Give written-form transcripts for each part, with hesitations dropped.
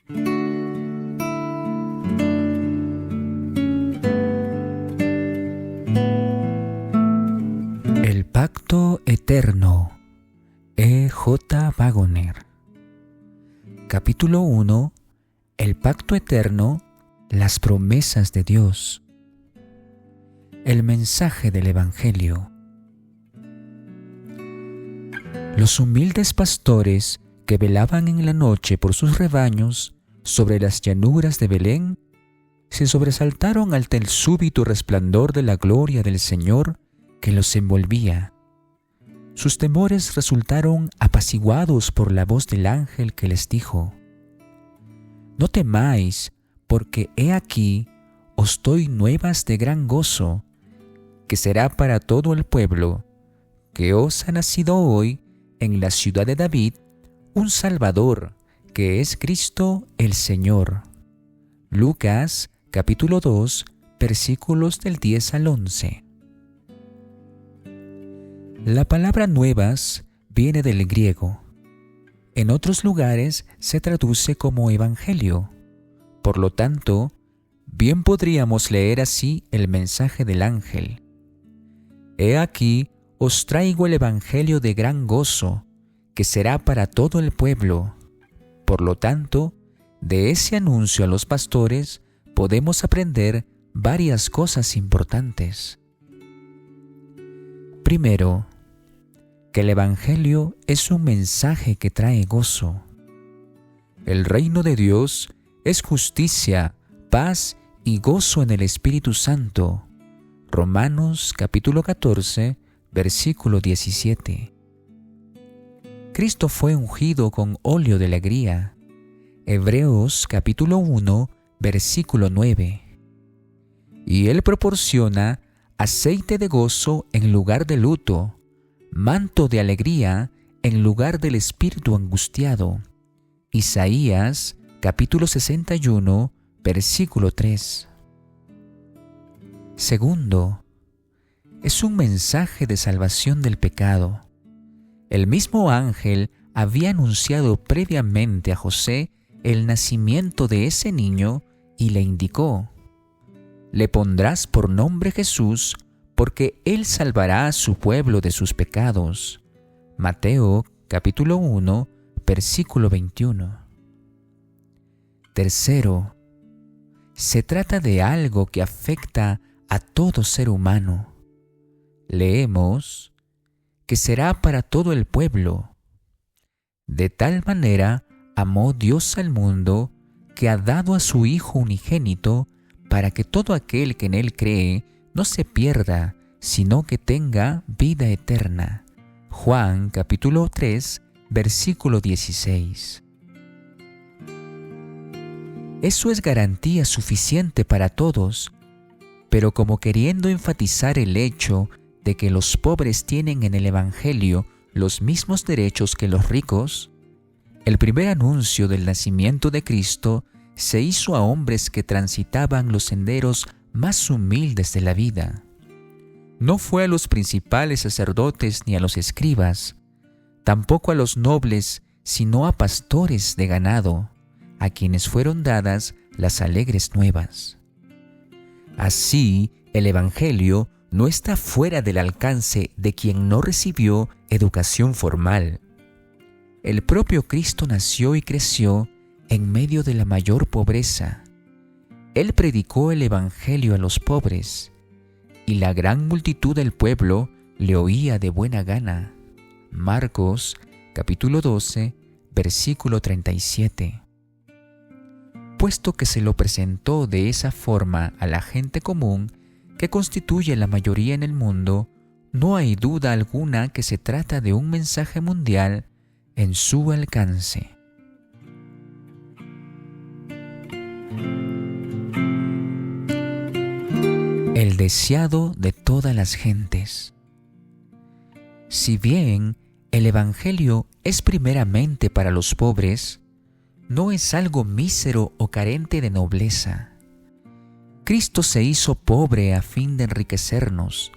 El Pacto Eterno. E.J. Wagoner. Capítulo 1. El Pacto Eterno. Las promesas de Dios. El mensaje del Evangelio. Los humildes pastores que velaban en la noche por sus rebaños sobre las llanuras de Belén se sobresaltaron ante el súbito resplandor de la gloria del Señor que los envolvía. Sus temores resultaron apaciguados por la voz del ángel que les dijo: «No temáis, porque he aquí os doy nuevas de gran gozo, que será para todo el pueblo, que os ha nacido hoy en la ciudad de David un Salvador, que es Cristo el Señor». Lucas capítulo 2, versículos del 10 al 11. La palabra nuevas viene del griego. En otros lugares se traduce como evangelio. Por lo tanto, bien podríamos leer así el mensaje del ángel: «He aquí os traigo el evangelio de gran gozo, que será para todo el pueblo». Por lo tanto, de ese anuncio a los pastores podemos aprender varias cosas importantes. Primero, que el Evangelio es un mensaje que trae gozo. El reino de Dios es justicia, paz y gozo en el Espíritu Santo. Romanos capítulo 14, versículo 17. Cristo fue ungido con óleo de alegría. Hebreos capítulo 1, versículo 9. Y Él proporciona aceite de gozo en lugar de luto, manto de alegría en lugar del espíritu angustiado. Isaías capítulo 61, versículo 3. Segundo, es un mensaje de salvación del pecado. El mismo ángel había anunciado previamente a José el nacimiento de ese niño y le indicó: «Le pondrás por nombre Jesús, porque él salvará a su pueblo de sus pecados». Mateo capítulo 1, versículo 21. Tercero, se trata de algo que afecta a todo ser humano. Leemos que será para todo el pueblo. De tal manera amó Dios al mundo, que ha dado a su Hijo unigénito, para que todo aquel que en Él cree no se pierda, sino que tenga vida eterna. Juan capítulo 3, versículo 16. Eso es garantía suficiente para todos, pero como queriendo enfatizar el hecho de que los pobres tienen en el Evangelio los mismos derechos que los ricos, el primer anuncio del nacimiento de Cristo se hizo a hombres que transitaban los senderos más humildes de la vida. No fue a los principales sacerdotes ni a los escribas, tampoco a los nobles, sino a pastores de ganado, a quienes fueron dadas las alegres nuevas. Así, el Evangelio no está fuera del alcance de quien no recibió educación formal. El propio Cristo nació y creció en medio de la mayor pobreza. Él predicó el Evangelio a los pobres, y la gran multitud del pueblo le oía de buena gana. Marcos capítulo 12, versículo 37. Puesto que se lo presentó de esa forma a la gente común, que constituye la mayoría en el mundo, no hay duda alguna que se trata de un mensaje mundial en su alcance. El deseado de todas las gentes. Si bien el Evangelio es primeramente para los pobres, no es algo mísero o carente de nobleza. Cristo se hizo pobre a fin de enriquecernos.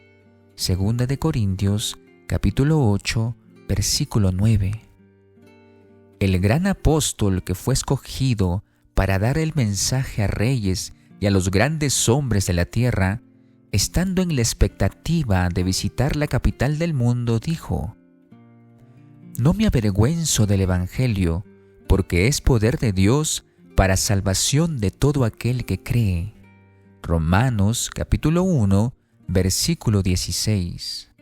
Segunda de Corintios, capítulo 8, versículo 9. El gran apóstol que fue escogido para dar el mensaje a reyes y a los grandes hombres de la tierra, estando en la expectativa de visitar la capital del mundo, dijo: «No me avergüenzo del Evangelio, porque es poder de Dios para salvación de todo aquel que cree». Romanos capítulo 1, versículo 16.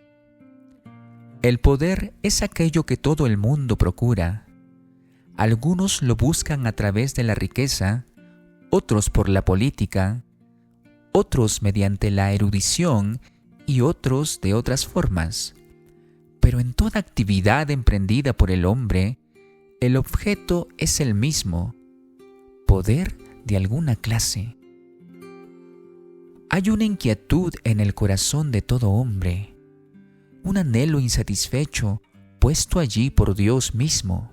El poder es aquello que todo el mundo procura. Algunos lo buscan a través de la riqueza, otros por la política, otros mediante la erudición y otros de otras formas. Pero en toda actividad emprendida por el hombre, el objeto es el mismo: poder de alguna clase. Hay una inquietud en el corazón de todo hombre, un anhelo insatisfecho puesto allí por Dios mismo.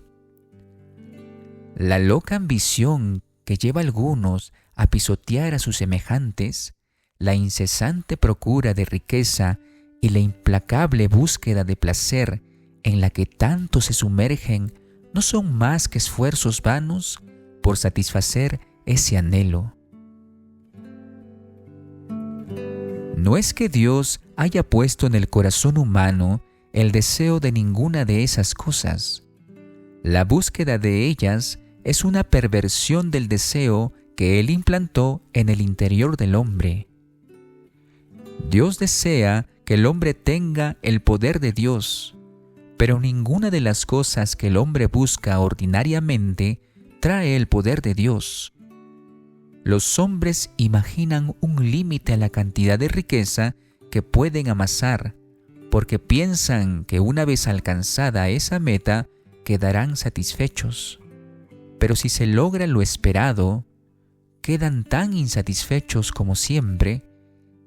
La loca ambición que lleva a algunos a pisotear a sus semejantes, la incesante procura de riqueza y la implacable búsqueda de placer en la que tanto se sumergen no son más que esfuerzos vanos por satisfacer ese anhelo. No es que Dios haya puesto en el corazón humano el deseo de ninguna de esas cosas. La búsqueda de ellas es una perversión del deseo que Él implantó en el interior del hombre. Dios desea que el hombre tenga el poder de Dios, pero ninguna de las cosas que el hombre busca ordinariamente trae el poder de Dios. Los hombres imaginan un límite a la cantidad de riqueza que pueden amasar, porque piensan que una vez alcanzada esa meta quedarán satisfechos. Pero si se logra lo esperado, quedan tan insatisfechos como siempre,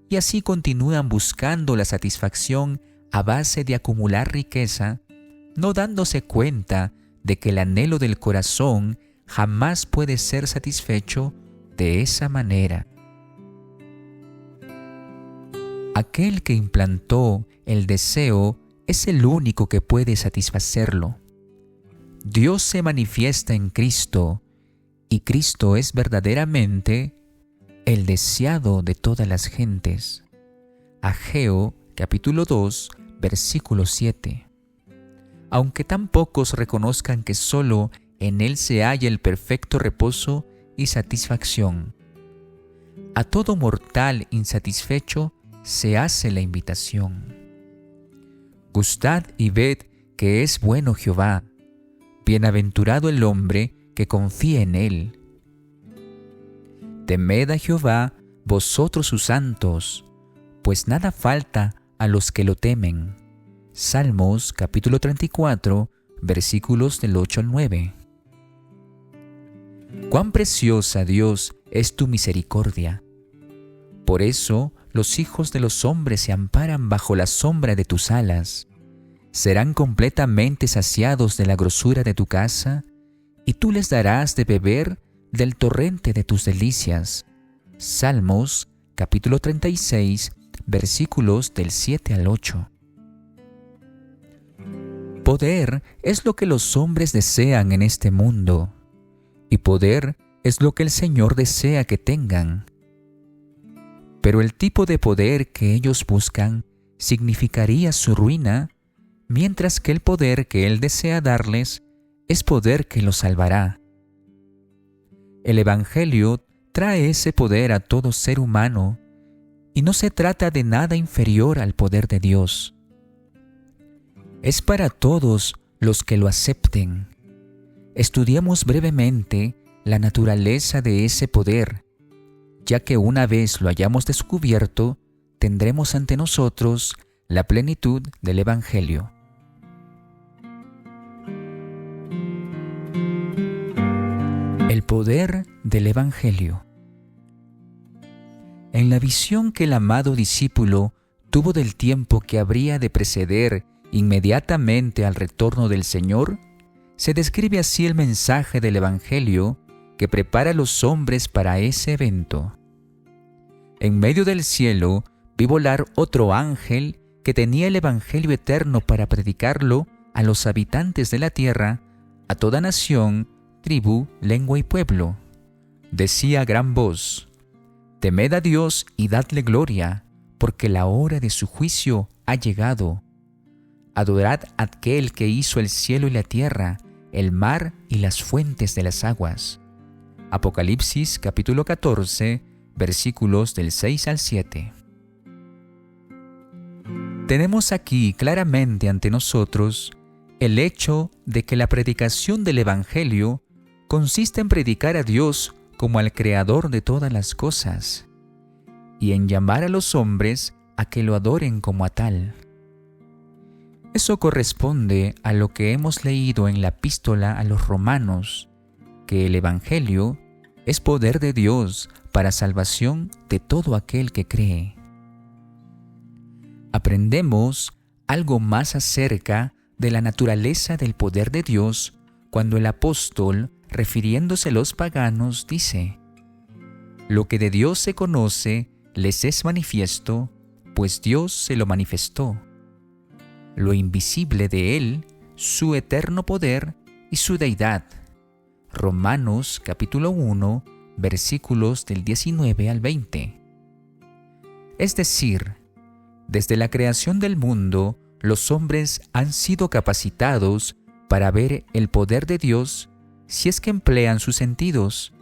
y así continúan buscando la satisfacción a base de acumular riqueza, no dándose cuenta de que el anhelo del corazón jamás puede ser satisfecho de esa manera. Aquel que implantó el deseo es el único que puede satisfacerlo. Dios se manifiesta en Cristo, y Cristo es verdaderamente el deseado de todas las gentes. Ageo capítulo 2, versículo 7. Aunque tan pocos reconozcan que solo en Él se halla el perfecto reposo y satisfacción, a todo mortal insatisfecho se hace la invitación. Gustad y ved que es bueno Jehová, bienaventurado el hombre que confía en Él. Temed a Jehová, vosotros sus santos, pues nada falta a los que lo temen. Salmos capítulo 34, versículos del 8 al 9. Cuán preciosa, Dios, es tu misericordia. Por eso los hijos de los hombres se amparan bajo la sombra de tus alas. Serán completamente saciados de la grosura de tu casa, y tú les darás de beber del torrente de tus delicias. Salmos capítulo 36, versículos del 7 al 8. Poder es lo que los hombres desean en este mundo, y poder es lo que el Señor desea que tengan. Pero el tipo de poder que ellos buscan significaría su ruina, mientras que el poder que Él desea darles es poder que los salvará. El Evangelio trae ese poder a todo ser humano, y no se trata de nada inferior al poder de Dios. Es para todos los que lo acepten. Estudiemos brevemente la naturaleza de ese poder, ya que una vez lo hayamos descubierto, tendremos ante nosotros la plenitud del Evangelio. El poder del Evangelio. En la visión que el amado discípulo tuvo del tiempo que habría de preceder inmediatamente al retorno del Señor, se describe así el mensaje del Evangelio que prepara a los hombres para ese evento. En medio del cielo vi volar otro ángel que tenía el Evangelio eterno para predicarlo a los habitantes de la tierra, a toda nación, tribu, lengua y pueblo. decía a gran voz: «Temed a Dios y dadle gloria, porque la hora de su juicio ha llegado. Adorad a aquel que hizo el cielo y la tierra, el mar y las fuentes de las aguas». Apocalipsis capítulo 14, versículos del 6 al 7. Tenemos aquí claramente ante nosotros el hecho de que la predicación del Evangelio consiste en predicar a Dios como al Creador de todas las cosas, y en llamar a los hombres a que lo adoren como a tal. Eso corresponde a lo que hemos leído en la epístola a los Romanos, que el Evangelio es poder de Dios para salvación de todo aquel que cree. Aprendemos algo más acerca de la naturaleza del poder de Dios cuando el apóstol, refiriéndose a los paganos, dice: «Lo que de Dios se conoce les es manifiesto, pues Dios se lo manifestó. Lo invisible de Él, su eterno poder y su deidad». Romanos capítulo 1, versículos del 19 al 20. Es decir, desde la creación del mundo, los hombres han sido capacitados para ver el poder de Dios si es que emplean sus sentidos,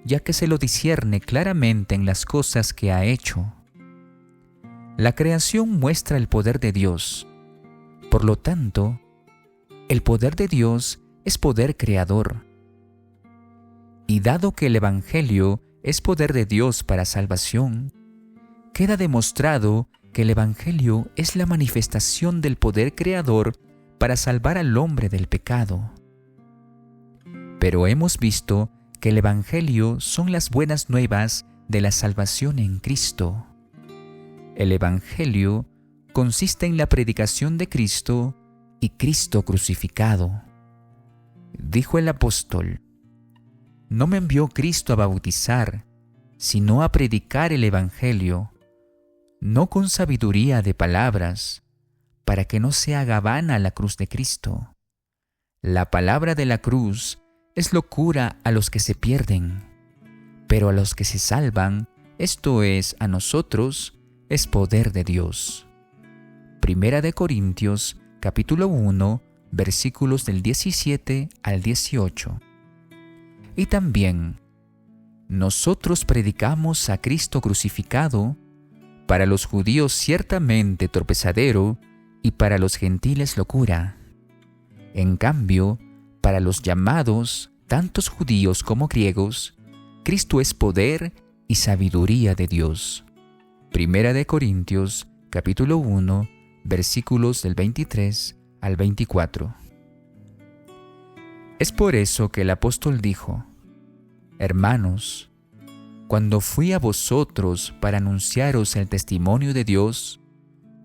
ya que se lo discierne claramente en las cosas que ha hecho. La creación muestra el poder de Dios. Por lo tanto, el poder de Dios es poder creador. Y dado que el Evangelio es poder de Dios para salvación, queda demostrado que el Evangelio es la manifestación del poder creador para salvar al hombre del pecado. Pero hemos visto que el Evangelio son las buenas nuevas de la salvación en Cristo. El Evangelio consiste en la predicación de Cristo y Cristo crucificado. Dijo el apóstol: «No me envió Cristo a bautizar, sino a predicar el Evangelio, no con sabiduría de palabras, para que no se haga vana la cruz de Cristo. La palabra de la cruz es locura a los que se pierden, pero a los que se salvan, esto es, a nosotros, es poder de Dios». Primera de Corintios, capítulo 1, versículos del 17 al 18. Y también, nosotros predicamos a Cristo crucificado, para los judíos ciertamente tropezadero y para los gentiles locura. En cambio, para los llamados, tantos judíos como griegos, Cristo es poder y sabiduría de Dios. Primera de Corintios, capítulo 1, versículos del 23 al 24. Es por eso que el apóstol dijo: «Hermanos, cuando fui a vosotros para anunciaros el testimonio de Dios,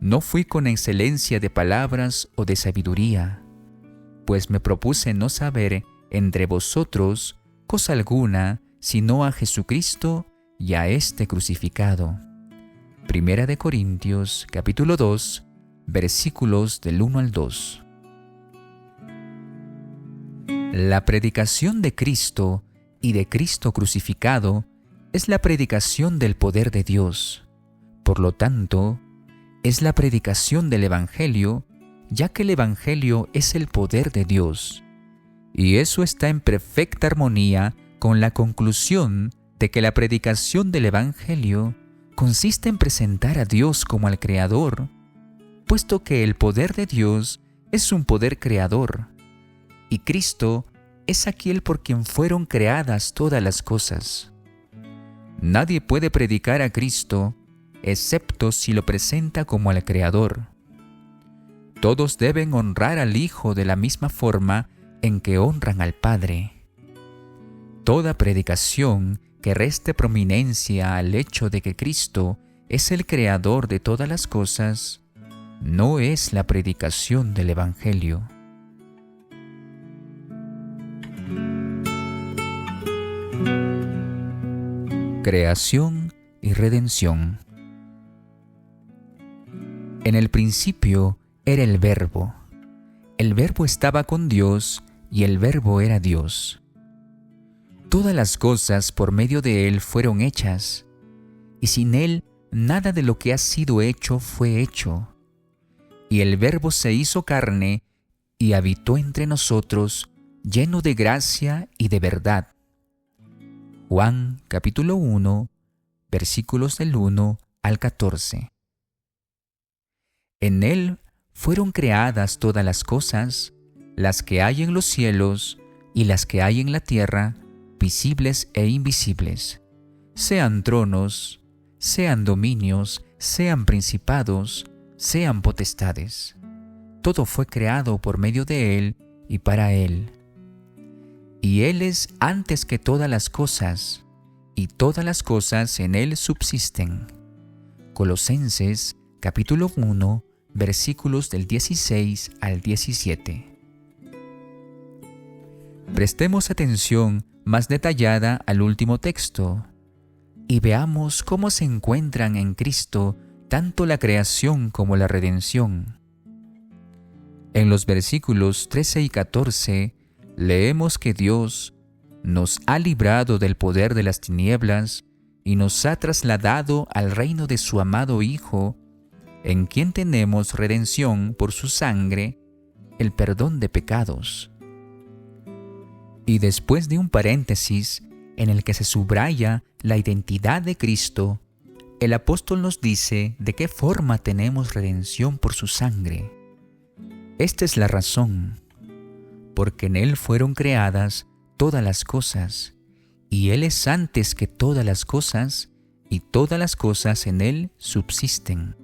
no fui con excelencia de palabras o de sabiduría, pues me propuse no saber entre vosotros cosa alguna sino a Jesucristo y a este crucificado». Primera de Corintios, capítulo 2, versículos del 1 al 2. La predicación de Cristo y de Cristo crucificado es la predicación del poder de Dios. Por lo tanto, es la predicación del Evangelio, ya que el Evangelio es el poder de Dios. Y eso está en perfecta armonía con la conclusión de que la predicación del Evangelio consiste en presentar a Dios como al Creador, puesto que el poder de Dios es un poder creador, y Cristo es aquel por quien fueron creadas todas las cosas. Nadie puede predicar a Cristo excepto si lo presenta como al Creador. Todos deben honrar al Hijo de la misma forma en que honran al Padre. Toda predicación que reste prominencia al hecho de que Cristo es el Creador de todas las cosas no es la predicación del Evangelio. Creación y redención. En el principio era el Verbo. El Verbo estaba con Dios y el Verbo era Dios. Todas las cosas por medio de Él fueron hechas, y sin Él nada de lo que ha sido hecho fue hecho. Y el Verbo se hizo carne y habitó entre nosotros, lleno de gracia y de verdad. Juan capítulo 1, versículos del 1 al 14. En Él fueron creadas todas las cosas, las que hay en los cielos y las que hay en la tierra, visibles e invisibles, sean tronos, sean dominios, sean principados, sean potestades. Todo fue creado por medio de Él y para Él. Y Él es antes que todas las cosas, y todas las cosas en Él subsisten. Colosenses capítulo 1, versículos del 16 al 17. Prestemos atención más detallada al último texto y veamos cómo se encuentran en Cristo tanto la creación como la redención. En los versículos 13 y 14 leemos que Dios nos ha librado del poder de las tinieblas y nos ha trasladado al reino de su amado Hijo, en quien tenemos redención por su sangre, el perdón de pecados. Y después de un paréntesis en el que se subraya la identidad de Cristo, el apóstol nos dice de qué forma tenemos redención por su sangre. Esta es la razón, porque en Él fueron creadas todas las cosas, y Él es antes que todas las cosas, y todas las cosas en Él subsisten.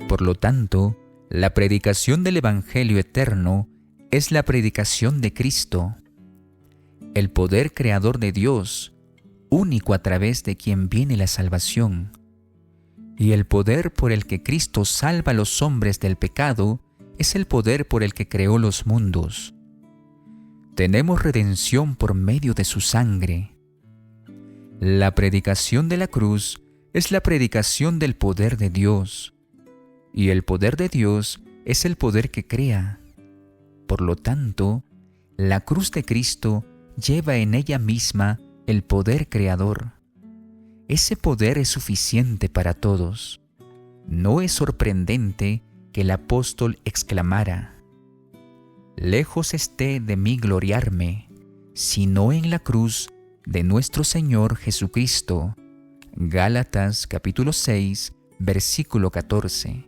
Por lo tanto, la predicación del Evangelio eterno es la predicación de Cristo, el poder creador de Dios, único a través de quien viene la salvación, y el poder por el que Cristo salva a los hombres del pecado es el poder por el que creó los mundos. Tenemos redención por medio de su sangre. La predicación de la cruz es la predicación del poder de Dios, y el poder de Dios es el poder que crea. Por lo tanto, la cruz de Cristo lleva en ella misma el poder creador. Ese poder es suficiente para todos. No es sorprendente que el apóstol exclamara: «Lejos esté de mí gloriarme, sino en la cruz de nuestro Señor Jesucristo». Gálatas capítulo 6, versículo 14.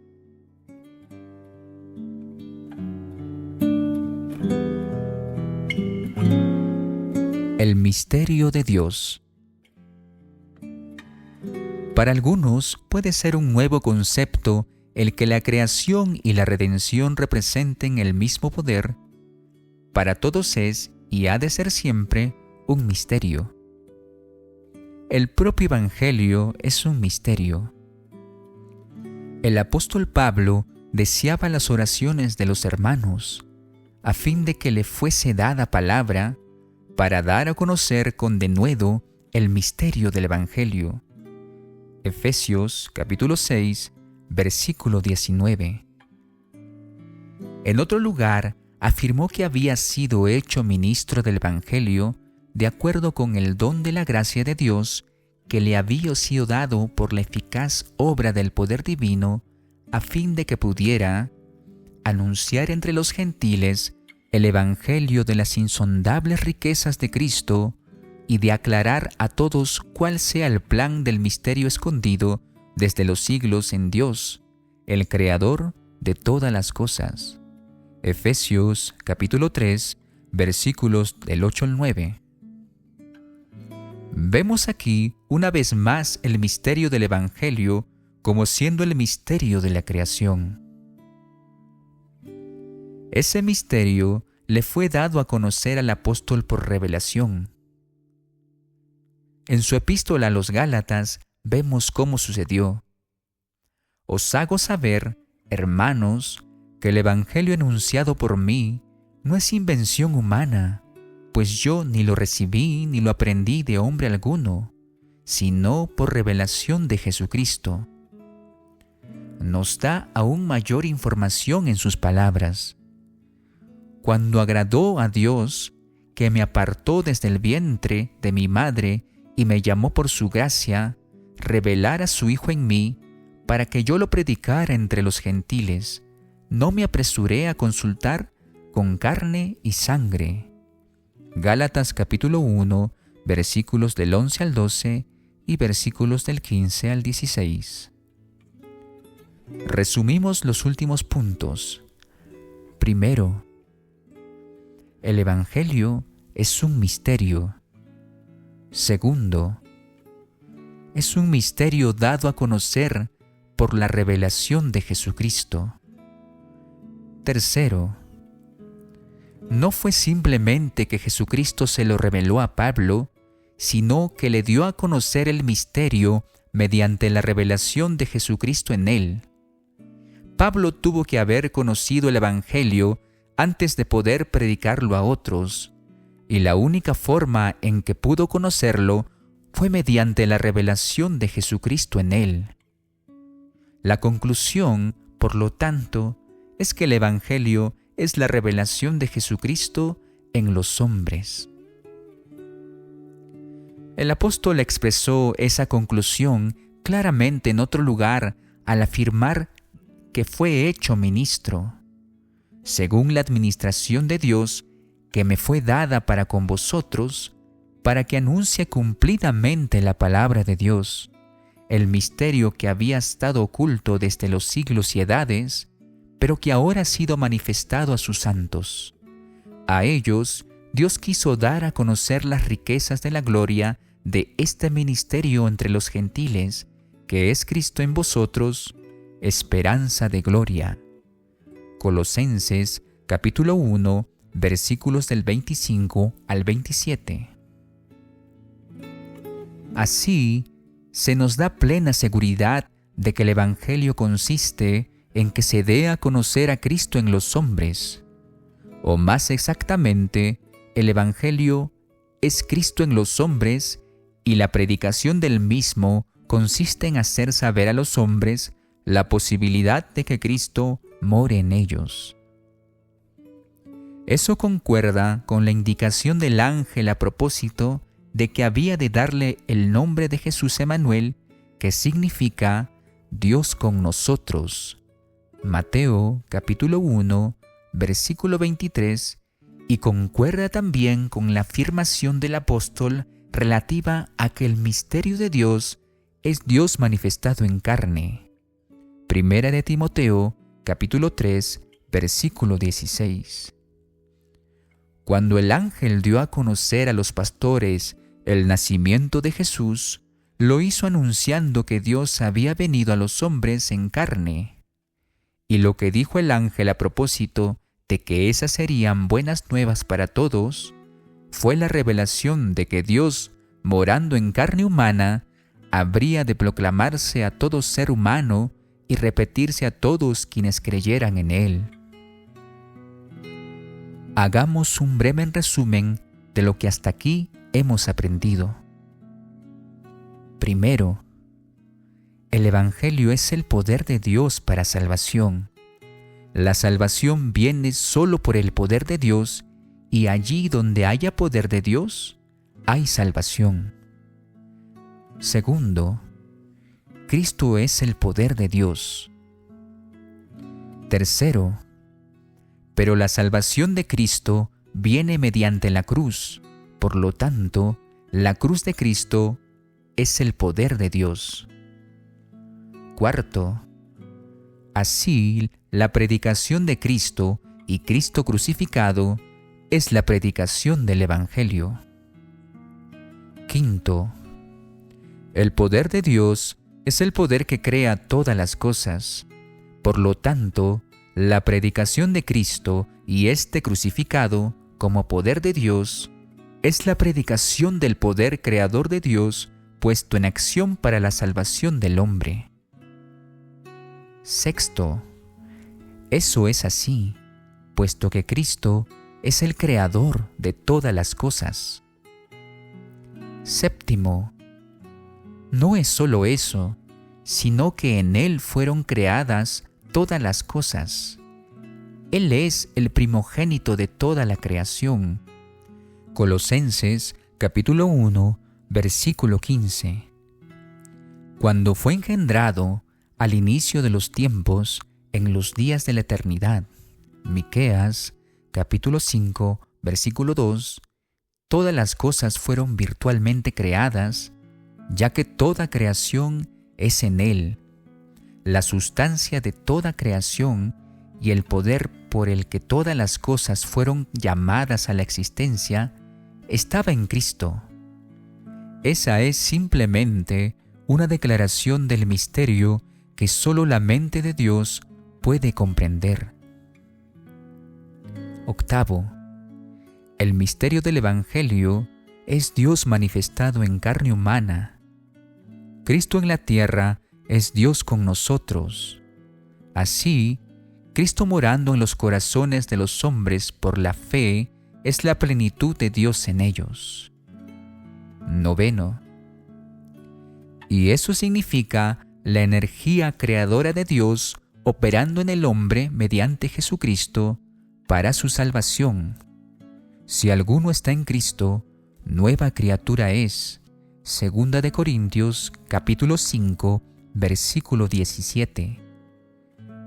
El misterio de Dios. Para algunos puede ser un nuevo concepto el que la creación y la redención representen el mismo poder. Para todos es, y ha de ser siempre, un misterio. El propio Evangelio es un misterio. El apóstol Pablo deseaba las oraciones de los hermanos, a fin de que le fuese dada palabra para dar a conocer con denuedo el misterio del Evangelio. Efesios capítulo 6, versículo 19. En otro lugar, afirmó que había sido hecho ministro del Evangelio de acuerdo con el don de la gracia de Dios que le había sido dado por la eficaz obra del poder divino, a fin de que pudiera anunciar entre los gentiles el Evangelio de las insondables riquezas de Cristo y de aclarar a todos cuál sea el plan del misterio escondido desde los siglos en Dios, el Creador de todas las cosas. Efesios capítulo 3, versículos del 8 al 9. Vemos aquí una vez más el misterio del Evangelio como siendo el misterio de la creación. Ese misterio le fue dado a conocer al apóstol por revelación. En su epístola a los Gálatas vemos cómo sucedió. Os hago saber, hermanos, que el Evangelio anunciado por mí no es invención humana, pues yo ni lo recibí ni lo aprendí de hombre alguno, sino por revelación de Jesucristo. Nos da aún mayor información en sus palabras. Cuando agradó a Dios que me apartó desde el vientre de mi madre y me llamó por su gracia, revelara a su Hijo en mí, para que yo lo predicara entre los gentiles, no me apresuré a consultar con carne y sangre. Gálatas capítulo 1, versículos del 11 al 12 y versículos del 15 al 16. Resumimos los últimos puntos. Primero, el Evangelio es un misterio. Segundo, es un misterio dado a conocer por la revelación de Jesucristo. Tercero, no fue simplemente que Jesucristo se lo reveló a Pablo, sino que le dio a conocer el misterio mediante la revelación de Jesucristo en él. Pablo tuvo que haber conocido el Evangelio antes de poder predicarlo a otros, y la única forma en que pudo conocerlo fue mediante la revelación de Jesucristo en él. La conclusión, por lo tanto, es que el Evangelio es la revelación de Jesucristo en los hombres. El apóstol expresó esa conclusión claramente en otro lugar al afirmar que fue hecho ministro, según la administración de Dios que me fue dada para con vosotros, para que anuncie cumplidamente la palabra de Dios, el misterio que había estado oculto desde los siglos y edades, pero que ahora ha sido manifestado a sus santos. A ellos Dios quiso dar a conocer las riquezas de la gloria de este ministerio entre los gentiles, que es Cristo en vosotros, esperanza de gloria. Colosenses capítulo 1, versículos del 25 al 27. Así, se nos da plena seguridad de que el Evangelio consiste en que se dé a conocer a Cristo en los hombres, o más exactamente, el Evangelio es Cristo en los hombres y la predicación del mismo consiste en hacer saber a los hombres la posibilidad de que Cristo more en ellos. Eso concuerda con la indicación del ángel a propósito de que había de darle el nombre de Jesús Emmanuel, que significa Dios con nosotros. Mateo capítulo 1, versículo 23, y concuerda también con la afirmación del apóstol relativa a que el misterio de Dios es Dios manifestado en carne. Primera de Timoteo capítulo 3, versículo 16. Cuando el ángel dio a conocer a los pastores el nacimiento de Jesús, lo hizo anunciando que Dios había venido a los hombres en carne. Y lo que dijo el ángel a propósito de que esas serían buenas nuevas para todos, fue la revelación de que Dios, morando en carne humana, habría de proclamarse a todo ser humano y repetirse a todos quienes creyeran en Él. Hagamos un breve resumen de lo que hasta aquí hemos aprendido. Primero, el Evangelio es el poder de Dios para salvación. La salvación viene solo por el poder de Dios, y allí donde haya poder de Dios, hay salvación. Segundo, Cristo es el poder de Dios. Tercero, pero la salvación de Cristo viene mediante la cruz. Por lo tanto, la cruz de Cristo es el poder de Dios. Cuarto, así la predicación de Cristo y Cristo crucificado es la predicación del Evangelio. Quinto, el poder de Dios es el poder que crea todas las cosas. Por lo tanto, la predicación de Cristo y este crucificado como poder de Dios es la predicación del poder creador de Dios puesto en acción para la salvación del hombre. Sexto, eso es así, puesto que Cristo es el creador de todas las cosas. Séptimo, no es solo eso, sino que en Él fueron creadas todas las cosas. Él es el primogénito de toda la creación. Colosenses capítulo 1, versículo 15. Cuando fue engendrado al inicio de los tiempos, en los días de la eternidad. Miqueas capítulo 5, versículo 2. Todas las cosas fueron virtualmente creadas, ya que toda creación es en Él. La sustancia de toda creación y el poder por el que todas las cosas fueron llamadas a la existencia estaba en Cristo. Esa es simplemente una declaración del misterio que solo la mente de Dios puede comprender. Octavo, el misterio del Evangelio es Dios manifestado en carne humana. Cristo en la tierra es Dios con nosotros. Así, Cristo morando en los corazones de los hombres por la fe es la plenitud de Dios en ellos. Noveno, y eso significa la energía creadora de Dios operando en el hombre mediante Jesucristo para su salvación. Si alguno está en Cristo, nueva criatura es. Segunda de Corintios, capítulo 5, versículo 17.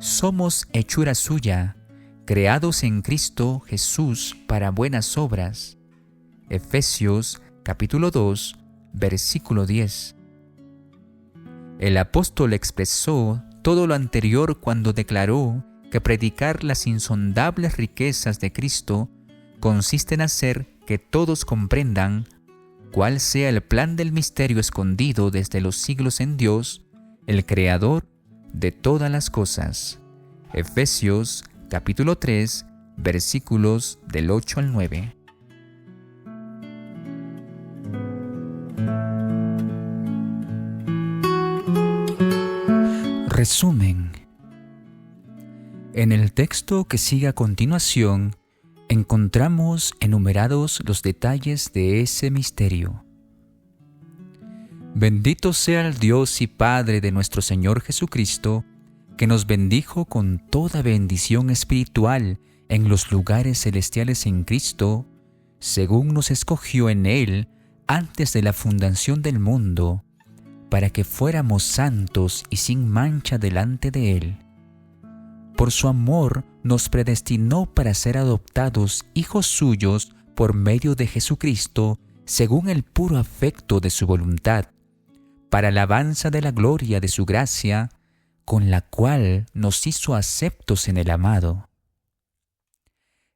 Somos hechura suya, creados en Cristo Jesús para buenas obras. Efesios, capítulo 2, versículo 10. El apóstol expresó todo lo anterior cuando declaró que predicar las insondables riquezas de Cristo consiste en hacer que todos comprendan cuál sea el plan del misterio escondido desde los siglos en Dios, el Creador de todas las cosas. Efesios capítulo 3, versículos del 8 al 9. Resumen. En el texto que sigue a continuación, encontramos enumerados los detalles de ese misterio. Bendito sea el Dios y Padre de nuestro Señor Jesucristo, que nos bendijo con toda bendición espiritual en los lugares celestiales en Cristo, según nos escogió en Él antes de la fundación del mundo, para que fuéramos santos y sin mancha delante de Él. Por su amor nos predestinó para ser adoptados hijos suyos por medio de Jesucristo, según el puro afecto de su voluntad, para alabanza de la gloria de su gracia, con la cual nos hizo aceptos en el amado.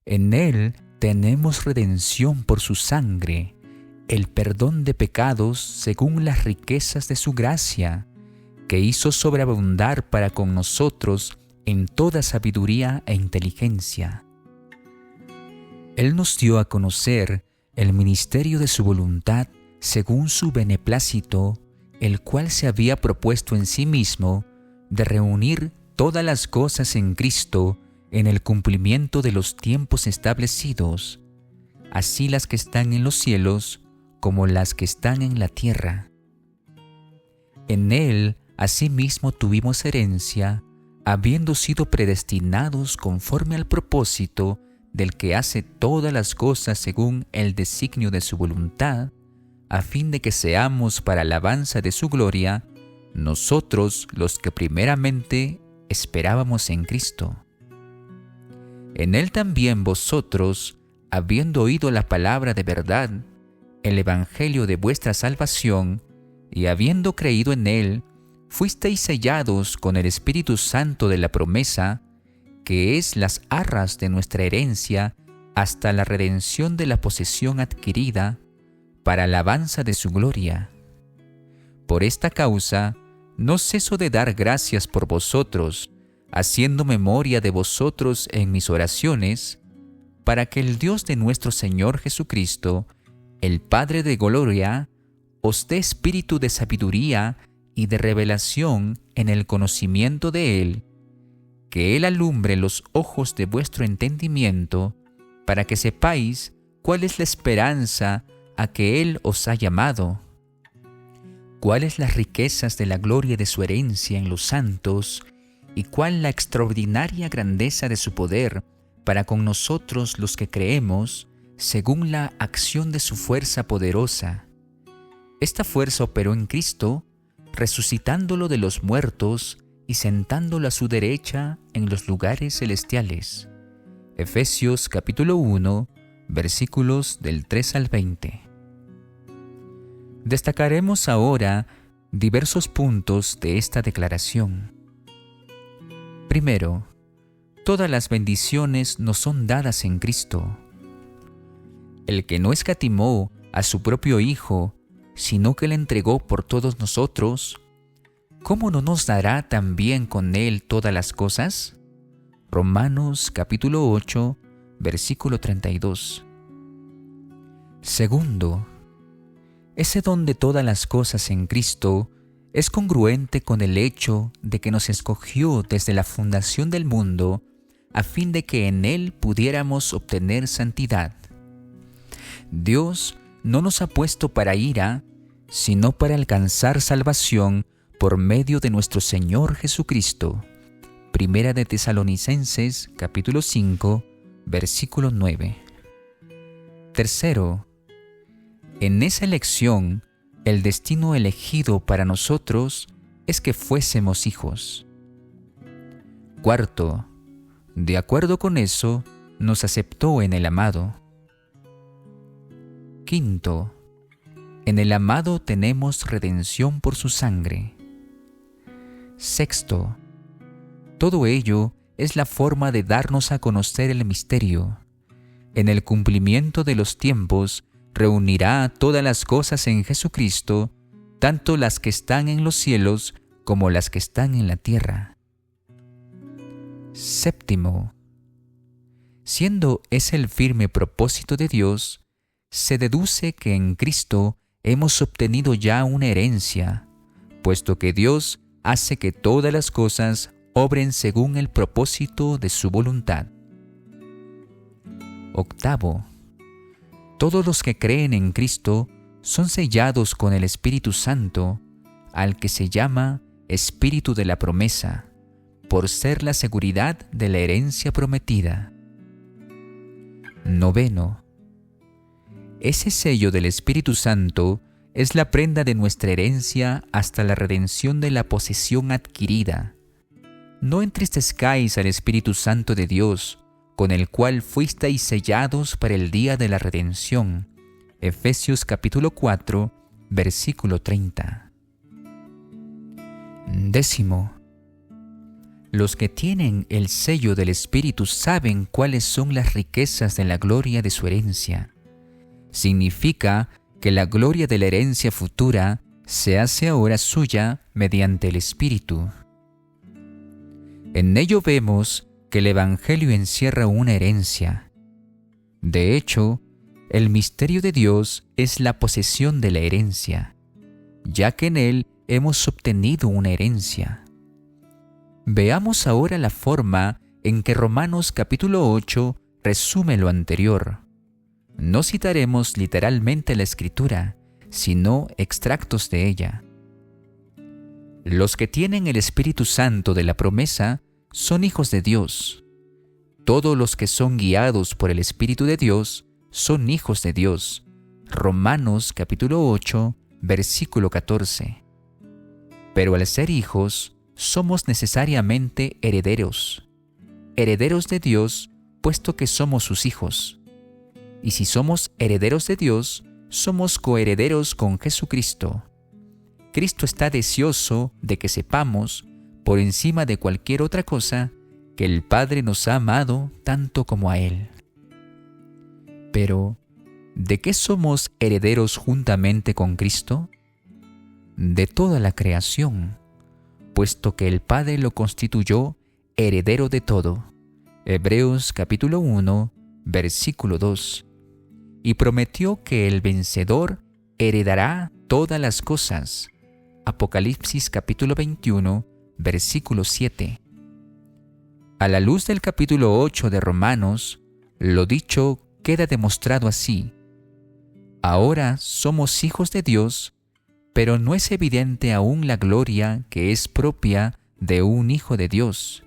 En Él tenemos redención por su sangre, el perdón de pecados según las riquezas de su gracia, que hizo sobreabundar para con nosotros en toda sabiduría e inteligencia. Él nos dio a conocer el ministerio de su voluntad según su beneplácito, el cual se había propuesto en sí mismo de reunir todas las cosas en Cristo en el cumplimiento de los tiempos establecidos, así las que están en los cielos como las que están en la tierra. En Él asimismo tuvimos herencia, habiendo sido predestinados conforme al propósito del que hace todas las cosas según el designio de su voluntad, a fin de que seamos para alabanza de su gloria, nosotros los que primeramente esperábamos en Cristo. En Él también vosotros, habiendo oído la palabra de verdad, el evangelio de vuestra salvación, y habiendo creído en Él, fuisteis sellados con el Espíritu Santo de la promesa, que es las arras de nuestra herencia hasta la redención de la posesión adquirida, para alabanza de su gloria. Por esta causa, no ceso de dar gracias por vosotros, haciendo memoria de vosotros en mis oraciones, para que el Dios de nuestro Señor Jesucristo, el Padre de gloria, os dé espíritu de sabiduría y de revelación en el conocimiento de Él, que Él alumbre los ojos de vuestro entendimiento, para que sepáis cuál es la esperanza a que Él os ha llamado, cuáles las riquezas de la gloria de su herencia en los santos, y cuál la extraordinaria grandeza de su poder para con nosotros los que creemos, según la acción de su fuerza poderosa. Esta fuerza operó en Cristo, resucitándolo de los muertos y sentándolo a su derecha en los lugares celestiales. Efesios capítulo 1, versículos del 3 al 20. Destacaremos ahora diversos puntos de esta declaración. Primero, todas las bendiciones nos son dadas en Cristo. El que no escatimó a su propio Hijo, sino que le entregó por todos nosotros, ¿cómo no nos dará también con Él todas las cosas? Romanos capítulo 8, versículo 32. Segundo, ese don de todas las cosas en Cristo es congruente con el hecho de que nos escogió desde la fundación del mundo a fin de que en Él pudiéramos obtener santidad. Dios no nos ha puesto para ira, sino para alcanzar salvación por medio de nuestro Señor Jesucristo. Primera de Tesalonicenses, capítulo 5, versículo 9. Tercero, en esa elección, el destino elegido para nosotros es que fuésemos hijos. Cuarto, de acuerdo con eso, nos aceptó en el amado. Quinto, en el amado tenemos redención por su sangre. Sexto, todo ello es la forma de darnos a conocer el misterio. En el cumplimiento de los tiempos, reunirá todas las cosas en Jesucristo, tanto las que están en los cielos como las que están en la tierra. Séptimo, siendo ese el firme propósito de Dios, se deduce que en Cristo hemos obtenido ya una herencia, puesto que Dios hace que todas las cosas obren según el propósito de su voluntad. Octavo, todos los que creen en Cristo son sellados con el Espíritu Santo, al que se llama Espíritu de la promesa, por ser la seguridad de la herencia prometida. Noveno, ese sello del Espíritu Santo es la prenda de nuestra herencia hasta la redención de la posesión adquirida. No entristezcáis al Espíritu Santo de Dios, con el cual fuisteis sellados para el día de la redención. Efesios capítulo 4, versículo 30. Décimo, los que tienen el sello del Espíritu saben cuáles son las riquezas de la gloria de su herencia. Significa que la gloria de la herencia futura se hace ahora suya mediante el Espíritu. En ello vemos que el Evangelio encierra una herencia. De hecho, el misterio de Dios es la posesión de la herencia, ya que en Él hemos obtenido una herencia. Veamos ahora la forma en que Romanos capítulo 8 resume lo anterior. No citaremos literalmente la Escritura, sino extractos de ella. Los que tienen el Espíritu Santo de la promesa son hijos de Dios. Todos los que son guiados por el Espíritu de Dios son hijos de Dios. Romanos capítulo 8, versículo 14. Pero al ser hijos, somos necesariamente herederos. Herederos de Dios, puesto que somos sus hijos. Y si somos herederos de Dios, somos coherederos con Jesucristo. Cristo está deseoso de que sepamos, por encima de cualquier otra cosa, que el Padre nos ha amado tanto como a Él. Pero, ¿de qué somos herederos juntamente con Cristo? De toda la creación, puesto que el Padre lo constituyó heredero de todo. Hebreos capítulo 1, versículo 2. Y prometió que el vencedor heredará todas las cosas. Apocalipsis capítulo 21, versículo 7. A la luz del capítulo 8 de Romanos, lo dicho queda demostrado así. Ahora somos hijos de Dios, pero no es evidente aún la gloria que es propia de un hijo de Dios.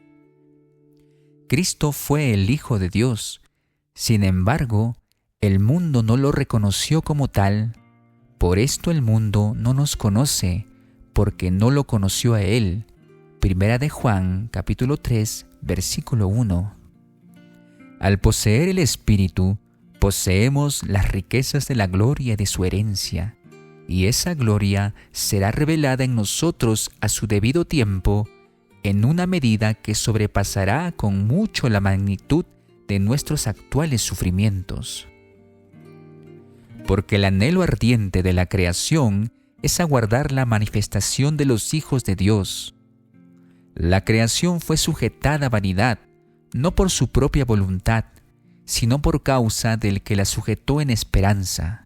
Cristo fue el Hijo de Dios, sin embargo, El mundo no lo reconoció como tal, por esto el mundo no nos conoce, porque no lo conoció a Él. Primera de Juan, capítulo 3, versículo 1. Al poseer el Espíritu, poseemos las riquezas de la gloria de su herencia, y esa gloria será revelada en nosotros a su debido tiempo, en una medida que sobrepasará con mucho la magnitud de nuestros actuales sufrimientos. Porque el anhelo ardiente de la creación es aguardar la manifestación de los hijos de Dios. La creación fue sujetada a vanidad, no por su propia voluntad, sino por causa del que la sujetó en esperanza.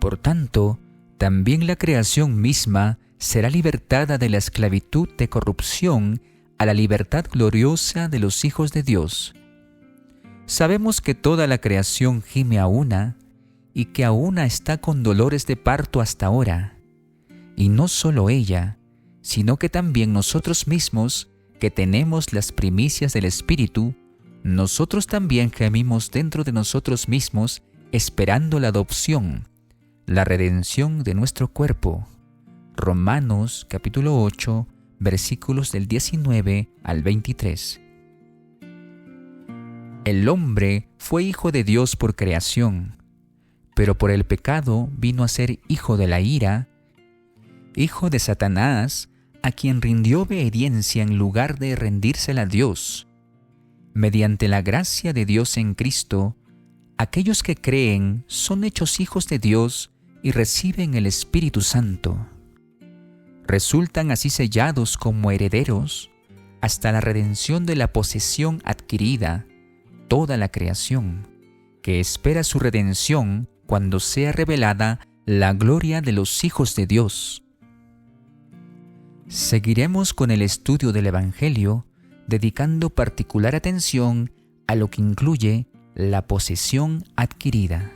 Por tanto, también la creación misma será libertada de la esclavitud de corrupción a la libertad gloriosa de los hijos de Dios. Sabemos que toda la creación gime a una, y que aún está con dolores de parto hasta ahora. Y no solo ella, sino que también nosotros mismos, que tenemos las primicias del Espíritu, nosotros también gemimos dentro de nosotros mismos, esperando la adopción, la redención de nuestro cuerpo. Romanos capítulo 8, versículos del 19 al 23. El hombre fue hijo de Dios por creación, pero por el pecado vino a ser hijo de la ira, hijo de Satanás, a quien rindió obediencia en lugar de rendírsela a Dios. Mediante la gracia de Dios en Cristo, aquellos que creen son hechos hijos de Dios y reciben el Espíritu Santo. Resultan así sellados como herederos hasta la redención de la posesión adquirida, toda la creación, que espera su redención cuando sea revelada la gloria de los hijos de Dios. Seguiremos con el estudio del Evangelio, dedicando particular atención a lo que incluye la posesión adquirida.